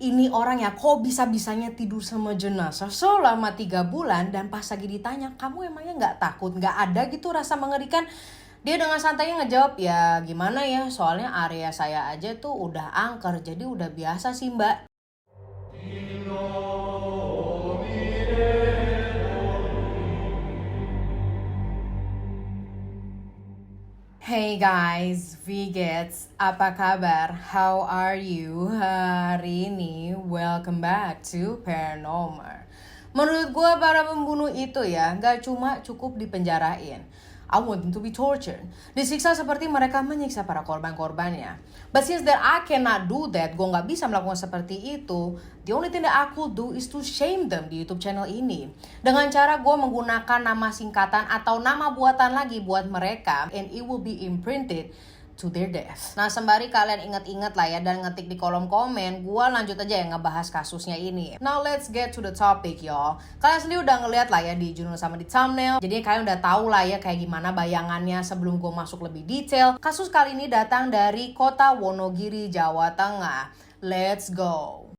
Ini orang ya kok bisa-bisanya tidur sama jenazah selama 3 bulan dan pas lagi ditanya, kamu emangnya nggak takut, nggak ada gitu rasa mengerikan? Dia dengan santainya ngejawab, ya gimana ya, soalnya area saya aja tuh udah angker, jadi udah biasa sih mbak. Hey guys, Vigets, apa kabar? How are you hari ini? Welcome back to Paranormal. Menurut gue para pembunuh itu ya gak cuma cukup dipenjarain. I want them to be tortured. Disiksa seperti mereka menyiksa para korban-korbannya. But since that I cannot do that, gue gak bisa melakukan seperti itu. The only thing that I could do is to shame them di YouTube channel ini. Dengan cara gue menggunakan nama singkatan atau nama buatan lagi buat mereka. And it will be imprinted to their death. Nah sembari kalian inget-inget lah ya dan ngetik di kolom komen, gue lanjut aja ya ngebahas kasusnya ini. Now let's get to the topic y'all. Kalian sendiri udah ngeliat lah ya di judul sama di thumbnail, jadi kalian udah tahu lah ya kayak gimana bayangannya sebelum gue masuk lebih detail. Kasus kali ini datang dari kota Wonogiri, Jawa Tengah. Let's go.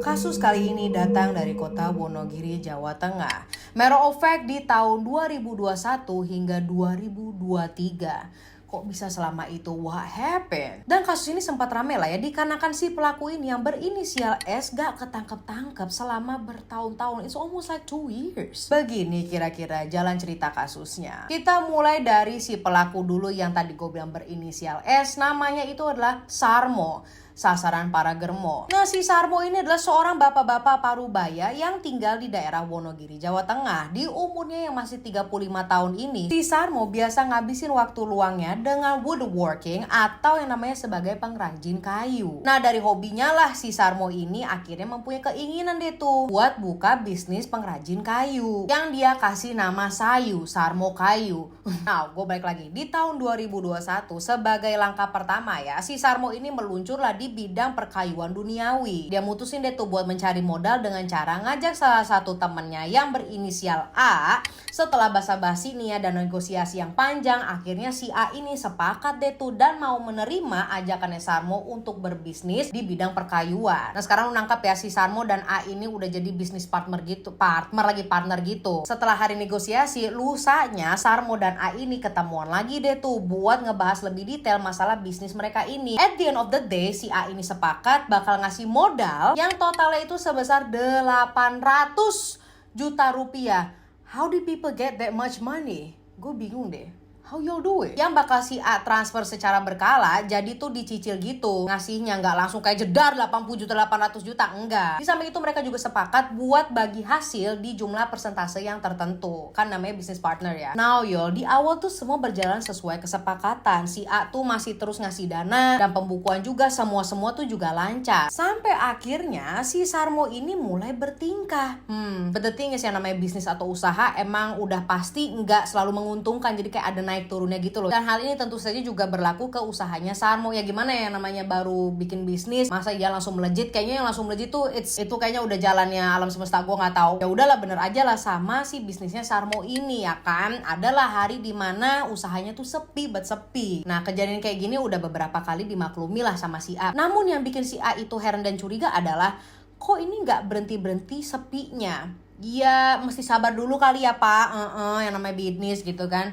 Kasus kali ini datang dari kota Wonogiri, Jawa Tengah. Matter of fact di tahun 2021 hingga 2023. Kok bisa selama itu? What happened? Dan kasus ini sempat rame lah ya dikarenakan si pelaku ini yang berinisial S gak ketangkep-tangkep selama bertahun-tahun. It's almost like 2 years. Begini kira-kira jalan cerita kasusnya. Kita mulai dari si pelaku dulu yang tadi gue bilang berinisial S. Namanya itu adalah Sarmo, sasaran para germo. Nah si Sarmo ini adalah seorang bapak-bapak parubaya yang tinggal di daerah Wonogiri, Jawa Tengah. Di umurnya yang masih 35 tahun ini, si Sarmo biasa ngabisin waktu luangnya dengan woodworking atau yang namanya sebagai pengrajin kayu. Nah dari hobinya lah si Sarmo ini akhirnya mempunyai keinginan deh tuh buat buka bisnis pengrajin kayu yang dia kasih nama Sayu, Sarmo Kayu. Nah gue balik lagi di tahun 2021 sebagai langkah pertama ya, si Sarmo ini meluncur lah di bidang perkayuan duniawi. Dia mutusin deh tuh buat mencari modal dengan cara ngajak salah satu temennya yang berinisial A. Setelah basa-basi nih ya dan negosiasi yang panjang, akhirnya si A ini sepakat deh tuh dan mau menerima ajakannya Sarmo untuk berbisnis di bidang perkayuan. Nah sekarang lu nangkap ya si Sarmo dan A ini udah jadi bisnis partner gitu. Partner gitu. Setelah hari negosiasi, lusanya Sarmo dan A ini ketemuan lagi deh tuh buat ngebahas lebih detail masalah bisnis mereka ini. At the end of the day, si A ini sepakat bakal ngasih modal yang totalnya itu sebesar 800 juta rupiah. How did people get that much money? Gue bingung deh. How y'all do it? Yang bakal si A transfer secara berkala, jadi tuh dicicil gitu. Ngasihnya nggak langsung kayak jedar 80 juta, 800 juta, enggak. Di samping itu mereka juga sepakat buat bagi hasil di jumlah persentase yang tertentu. Kan namanya business partner ya. Now y'all, di awal tuh semua berjalan sesuai kesepakatan. Si A tuh masih terus ngasih dana dan pembukuan juga semua tuh juga lancar. Sampai akhirnya si Sarmo ini mulai bertingkah. But the thing is yang namanya bisnis atau usaha emang udah pasti nggak selalu menguntungkan. Jadi kayak ada naik turunnya gitu loh. Dan hal ini tentu saja juga berlaku ke usahanya Sarmo. Ya gimana ya namanya baru bikin bisnis, masa ya langsung melejit? Kayaknya yang langsung melejit tuh itu kayaknya udah jalannya alam semesta, gue nggak tahu. Ya udahlah bener aja lah sama si bisnisnya Sarmo ini ya kan. Adalah hari dimana usahanya tuh sepi banget sepi. Nah kejadian kayak gini udah beberapa kali dimaklumi lah sama si A. Namun yang bikin si A itu heran dan curiga adalah kok ini nggak berhenti sepinya. Ya mesti sabar dulu kali ya pak, yang namanya bisnis gitu kan.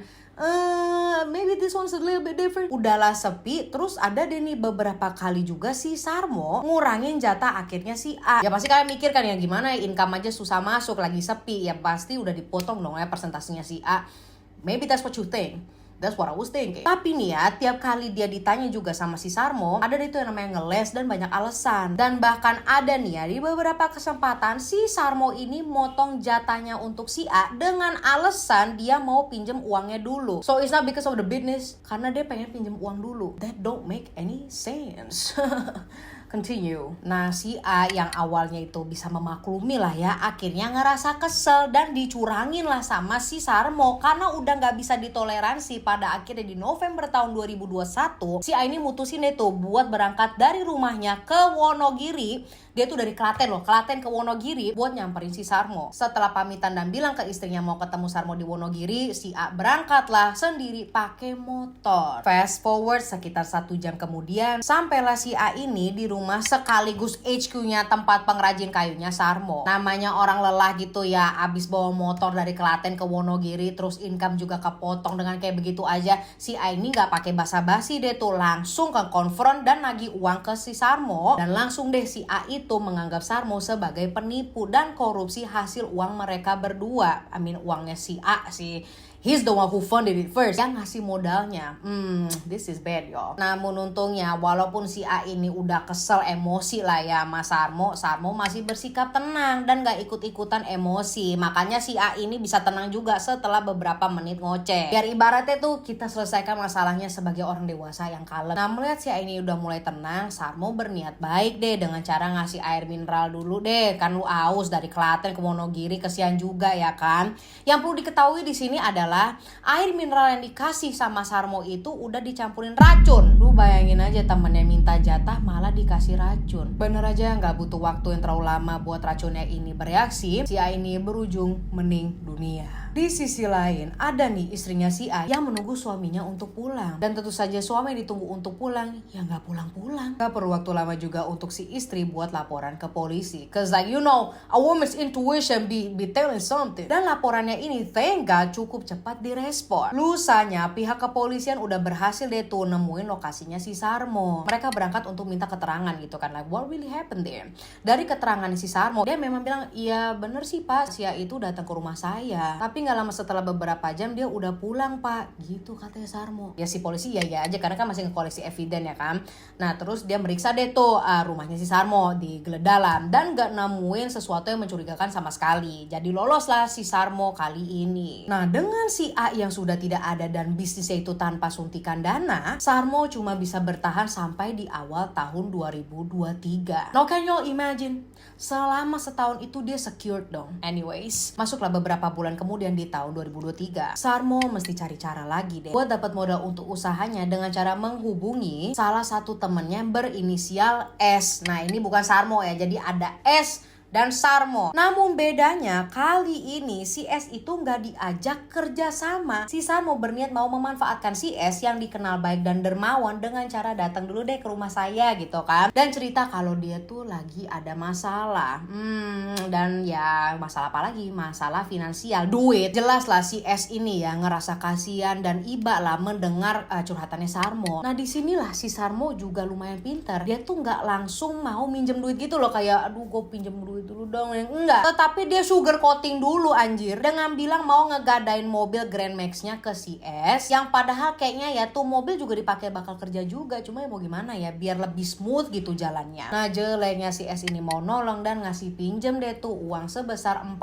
Maybe this one's a little bit different. Udahlah sepi, terus ada deh nih beberapa kali juga si Sarmo ngurangin jatah akhirnya si A. Ya pasti kalian mikir kan ya gimana ya, income aja susah masuk, lagi sepi, ya pasti udah dipotong dong ya persentasenya si A. Maybe that's what you think. That's what I was thinking. Tapi nih ya, tiap kali dia ditanya juga sama si Sarmo, ada deh tuh yang namanya ngeles dan banyak alasan. Dan bahkan ada nih ya, di beberapa kesempatan si Sarmo ini motong jatahnya untuk si A dengan alasan dia mau pinjem uangnya dulu. So it's not because of the business, karena dia pengen pinjem uang dulu. That don't make any sense. Continue. Nah, si A yang awalnya itu bisa memaklumi lah ya, akhirnya ngerasa kesel dan dicurangin lah sama si Sarmo karena udah nggak bisa ditoleransi. Pada akhirnya di November tahun 2021, si A ini mutusin deh tuh buat berangkat dari rumahnya ke Wonogiri. Dia tuh dari Klaten loh, Klaten ke Wonogiri buat nyamperin si Sarmo. Setelah pamitan dan bilang ke istrinya mau ketemu Sarmo di Wonogiri, si A berangkatlah sendiri pakai motor. Fast forward sekitar 1 jam kemudian, sampailah si A ini di rumah sekaligus HQ-nya tempat pengrajin kayunya Sarmo. Namanya orang lelah gitu ya, abis bawa motor dari Klaten ke Wonogiri, terus income juga kepotong dengan kayak begitu aja. Si A ini gak pakai basa-basi deh tuh, langsung ke konfront dan nagih uang ke si Sarmo. Dan langsung deh si A itu menganggap Sarmo sebagai penipu dan korupsi hasil uang mereka berdua. Uangnya si A sih. He's the one who funded it first. Yang ngasih modalnya. This is bad y'all. Namun untungnya walaupun si A ini udah kesel emosi lah ya sama Sarmo masih bersikap tenang dan gak ikut-ikutan emosi. Makanya si A ini bisa tenang juga setelah beberapa menit ngoceh. Biar ibaratnya tuh kita selesaikan masalahnya sebagai orang dewasa yang kalem. Nah, melihat si A ini udah mulai tenang, Sarmo berniat baik deh dengan cara ngasih air mineral dulu deh. Kan lu aus dari Klaten ke Wonogiri, kesian juga ya kan. Yang perlu diketahui di sini adalah air mineral yang dikasih sama Sarmo itu udah dicampurin racun. Lu bayangin aja temennya minta jatah malah dikasih racun. Bener aja gak butuh waktu yang terlalu lama buat racunnya ini bereaksi. Si A ini berujung mening dunia. Di sisi lain, ada nih istrinya si A yang menunggu suaminya untuk pulang. Dan tentu saja suami yang ditunggu untuk pulang, ya gak pulang-pulang. Gak perlu waktu lama juga untuk si istri buat laporan ke polisi. Cause like you know, a woman's intuition be telling something. Dan laporannya ini thank God cukup cepat direspon. Lusanya pihak kepolisian udah berhasil deh tuh nemuin lokasinya si Sarmo. Mereka berangkat untuk minta keterangan gitu kan. Like what really happened there? Dari keterangan si Sarmo, dia memang bilang, iya bener sih pak, si A itu datang ke rumah saya. Tapi gak lama setelah beberapa jam dia udah pulang pak, gitu katanya Sarmo. Ya si polisi ya aja karena kan masih ngekoleksi eviden ya kan. Nah terus dia meriksa deh tuh rumahnya si Sarmo, digeledah dalam dan gak nemuin sesuatu yang mencurigakan sama sekali. Jadi loloslah si Sarmo kali ini. Nah dengan si A yang sudah tidak ada dan bisnisnya itu tanpa suntikan dana, Sarmo cuma bisa bertahan sampai di awal tahun 2023. Now can you imagine? Selama setahun itu dia secured dong. Anyways, masuklah beberapa bulan kemudian di tahun 2023. Sarmo mesti cari cara lagi deh buat dapat modal untuk usahanya dengan cara menghubungi salah satu temennya berinisial S. Nah ini bukan Sarmo ya, jadi ada S dan Sarmo. Namun bedanya kali ini si S itu nggak diajak kerja sama. Si Sarmo berniat mau memanfaatkan si S yang dikenal baik dan dermawan dengan cara datang dulu deh ke rumah saya gitu kan. Dan cerita kalau dia tuh lagi ada masalah. Dan ya masalah apa lagi? Masalah finansial, duit. Jelas lah si S ini ya ngerasa kasihan dan iba lah mendengar curhatannya Sarmo. Nah disinilah si Sarmo juga lumayan pintar. Dia tuh nggak langsung mau minjem duit gitu loh, kayak aduh gue pinjem duit dulu dong, enggak. Tetapi dia sugar coating dulu anjir dengan bilang mau ngegadain mobil Grand Max-nya ke si S, yang padahal kayaknya ya tuh mobil juga dipakai bakal kerja juga, cuma ya mau gimana ya biar lebih smooth gitu jalannya. Nah jeleknya si S ini mau nolong dan ngasih pinjem deh tuh uang sebesar 40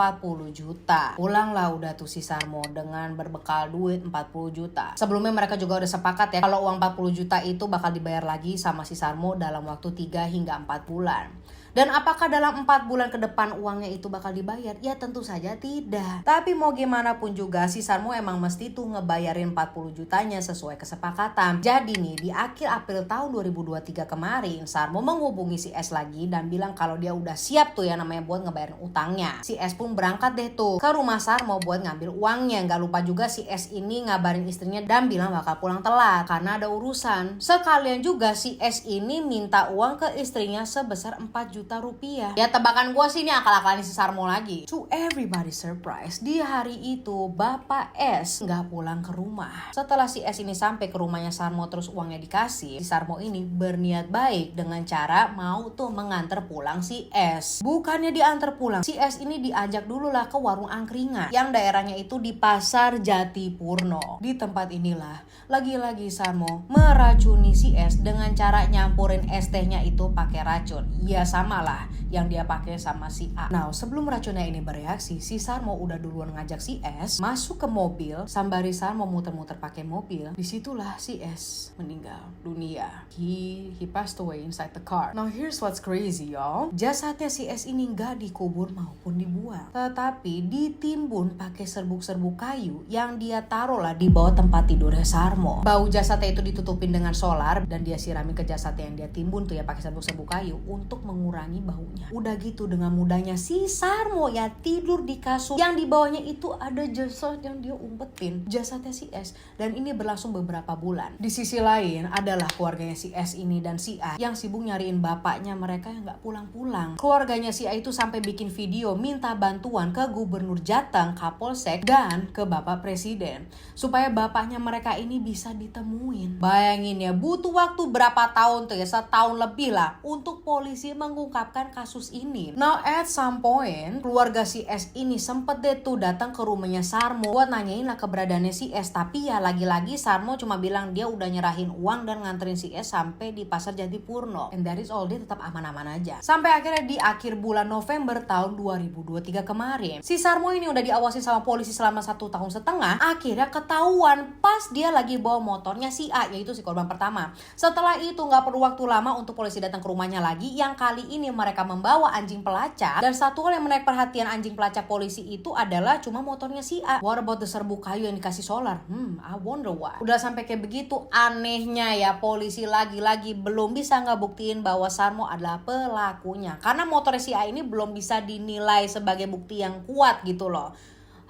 juta. Pulanglah udah tuh si Sarmo dengan berbekal duit 40 juta. Sebelumnya mereka juga udah sepakat ya kalau uang 40 juta itu bakal dibayar lagi sama si Sarmo dalam waktu 3 hingga 4 bulan. Dan apakah dalam 4 bulan ke depan uangnya itu bakal dibayar? Ya tentu saja tidak. Tapi mau gimana pun juga si Sarmo emang mesti tuh ngebayarin 40 jutanya sesuai kesepakatan. Jadi nih di akhir April tahun 2023 kemarin Sarmo menghubungi si S lagi dan bilang kalau dia udah siap tuh ya namanya buat ngebayarin utangnya. Si S pun berangkat deh tuh ke rumah Sarmo buat ngambil uangnya. Gak lupa juga si S ini ngabarin istrinya dan bilang bakal pulang telat karena ada urusan. Sekalian juga si S ini minta uang ke istrinya sebesar 4 juta rupiah. Ya tebakan gue sih ini akal-akalan si Sarmo lagi. To everybody's surprise, di hari itu Bapak S nggak pulang ke rumah. Setelah si S ini sampai ke rumahnya Sarmo terus uangnya dikasih, si Sarmo ini berniat baik dengan cara mau tuh mengantar pulang si S. Bukannya diantar pulang, si S ini diajak dulu lah ke warung angkringan yang daerahnya itu di Pasar Jatipurno. Di tempat inilah lagi-lagi Sarmo meracuni si S dengan cara nyampurin es tehnya itu pakai racun. Ya sama sama lah yang dia pakai sama si A. Nah, sebelum racunnya ini bereaksi, si Sarmo udah duluan ngajak si S masuk ke mobil sembari Sarmo muter-muter pakai mobil. Disitulah si S meninggal dunia. He passed away inside the car. Now here's what's crazy, y'all. Jasadnya si S ini nggak dikubur maupun dibuang, tetapi ditimbun pakai serbuk-serbuk kayu yang dia taruh lah di bawah tempat tidurnya Sarmo. Bau jasadnya itu ditutupin dengan solar dan dia sirami ke jasadnya yang dia timbun tuh ya pakai serbuk-serbuk kayu untuk mengurangi baunya. Udah gitu dengan mudahnya si Sarmo ya tidur di kasur yang di bawahnya itu ada jasad yang dia umpetin, jasadnya si S, dan ini berlangsung beberapa bulan. Di sisi lain adalah keluarganya si S ini dan si A yang sibuk nyariin bapaknya mereka yang nggak pulang-pulang. Keluarganya si A itu sampai bikin video minta bantuan ke Gubernur Jateng, Kapolsek, dan ke Bapak Presiden supaya bapaknya mereka ini bisa ditemuin. Bayangin ya, butuh waktu berapa tahun tuh ya, setahun lebih lah untuk polisi mengungkapkan kasus ini. Now at some point keluarga si S ini sempet deh tuh datang ke rumahnya Sarmo buat nanyain lah keberadaannya si S, tapi ya lagi-lagi Sarmo cuma bilang dia udah nyerahin uang dan nganterin si S sampai di Pasar Jatipurno, and that is all. Dia tetap aman-aman aja sampai akhirnya di akhir bulan November tahun 2023 kemarin si Sarmo ini udah diawasin sama polisi selama 1 tahun setengah. Akhirnya ketahuan pas dia lagi bawa motornya si A, yaitu si korban pertama. Setelah itu nggak perlu waktu lama untuk polisi datang ke rumahnya lagi, yang kali ini mereka membawa anjing pelacak, dan satu hal yang menarik perhatian anjing pelacak polisi itu adalah cuma motornya si A. What about the serbuk kayu yang dikasih solar? I wonder why. Udah sampai kayak begitu, anehnya ya polisi lagi-lagi belum bisa ngebuktiin bahwa Sarmo adalah pelakunya karena motor si A ini belum bisa dinilai sebagai bukti yang kuat gitu loh.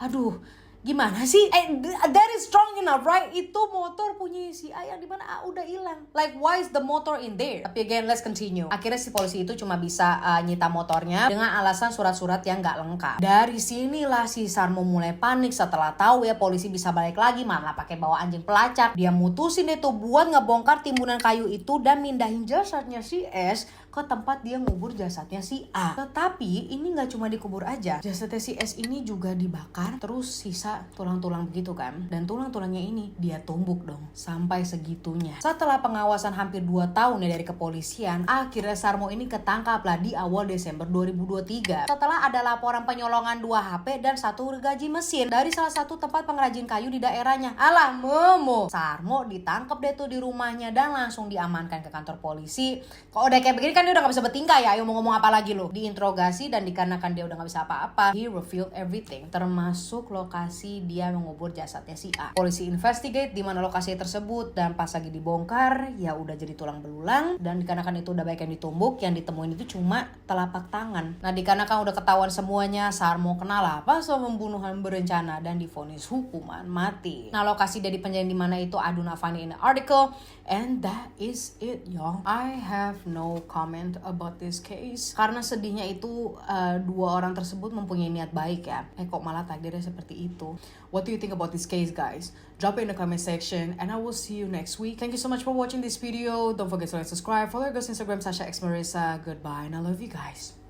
Aduh, gimana sih? That is strong enough, right? Itu motor punya si A yang dimana A udah hilang. Like, why is the motor in there? Tapi again, let's continue. Akhirnya si polisi itu cuma bisa nyita motornya dengan alasan surat-surat yang nggak lengkap. Dari sinilah si Sarmo mulai panik setelah tahu ya polisi bisa balik lagi malah pakai bawa anjing pelacak. Dia mutusin itu buat ngebongkar timbunan kayu itu dan mindahin jasadnya si S ke tempat dia ngubur jasadnya si A. Tetapi ini nggak cuma dikubur aja, jasadnya si S ini juga dibakar terus sisa tulang-tulang begitu kan, dan tulang-tulangnya ini dia tumbuk dong sampai segitunya. Setelah pengawasan hampir 2 tahun ya dari kepolisian, akhirnya Sarmo ini ketangkap lah di awal Desember 2023 setelah ada laporan penyolongan 2 HP dan 1 gergaji mesin dari salah satu tempat pengrajin kayu di daerahnya. Alah momo, Sarmo ditangkap deh tuh di rumahnya dan langsung diamankan ke kantor polisi. Kok udah kayak begini kan dia udah gak bisa bertingkah ya, ayo mau ngomong apa lagi lo? Diinterogasi dan dikarenakan dia udah gak bisa apa-apa, he revealed everything, termasuk lokasi dia mengubur jasadnya si A. Polisi investigate di mana lokasi tersebut dan pas lagi dibongkar ya udah jadi tulang belulang, dan dikarenakan itu udah banyak yang ditumbuk, yang ditemuin itu cuma telapak tangan. Nah dikarenakan udah ketahuan semuanya, Sarmo kena lah pasal pembunuhan berencana dan divonis hukuman mati. Nah lokasi dia di penjara di mana itu I do not find it in the article, and that is it y'all. I have no comment about this case karena sedihnya itu 2 orang tersebut mempunyai niat baik ya, kok malah takdirnya seperti itu. What do you think about this case, guys? Drop it in the comment section and I will see you next week. Thank you so much for watching this video. Don't forget to like, subscribe, follow your girl's Instagram, Sasha X Marissa. Goodbye and I love you guys.